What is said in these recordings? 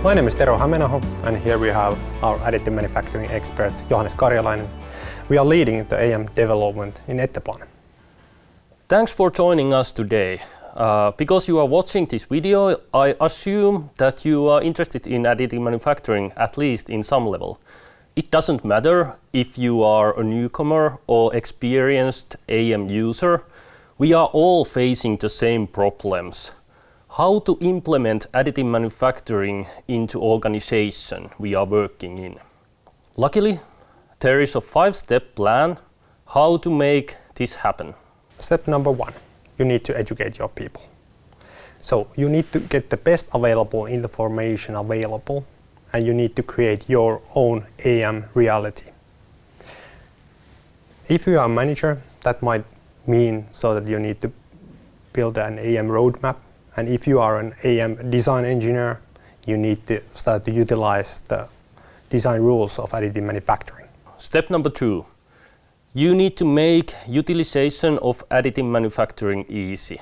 My name is Tero Hämeenaho, and here we have our additive manufacturing expert, Johannes Karjalainen. We are leading the AM development in Ettteplan. Thanks for joining us today. Because you are watching this video, I assume that you are interested in additive manufacturing, at least in some level. It doesn't matter if you are a newcomer or experienced AM user. We are all facing the same problems. How to implement additive manufacturing into organization we are working in. Luckily, there is a 5-step plan how to make this happen. Step number 1, you need to educate your people. So you need to get the best available information available, and you need to create your own AM reality. If you are a manager, that might mean so that you need to build an AM roadmap. And if you are an AM design engineer, you need to start to utilize the design rules of additive manufacturing. Step number 2. You need to make utilization of additive manufacturing easy.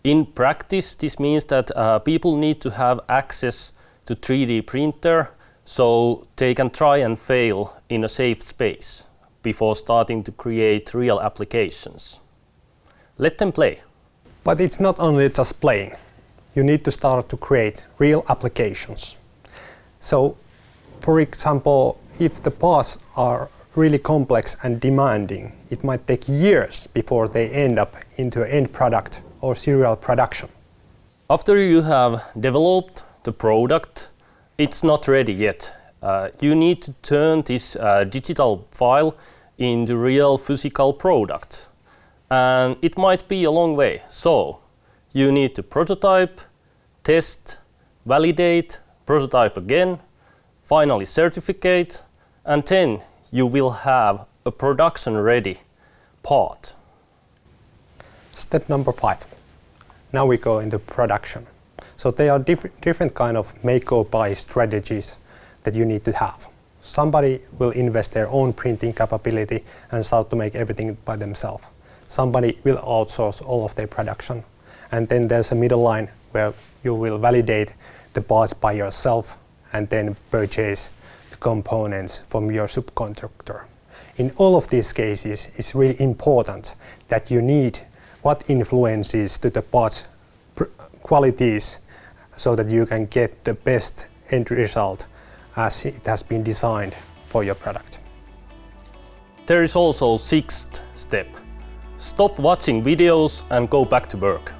In practice, this means that people need to have access to 3D printer so they can try and fail in a safe space before starting to create real applications. Let them play. But it's not only just playing. You need to start to create real applications. So, for example, if the parts are really complex and demanding, it might take years before they end up into an end product or serial production. After you have developed the product, it's not ready yet. You need to turn this digital file into real physical product. And it might be a long way. So you need to prototype, test, validate, prototype again, finally certificate, and then you will have a production-ready part. Step number 5. Now we go into production. So there are different kind of make or buy strategies that you need to have. Somebody will invest their own printing capability and start to make everything by themselves. Somebody will outsource all of their production. And then there's a middle line where you will validate the parts by yourself and then purchase the components from your subcontractor. In all of these cases, it's really important that you need what influences to the parts qualities so that you can get the best end result as it has been designed for your product. There is also 6th step. Stop watching videos and go back to work.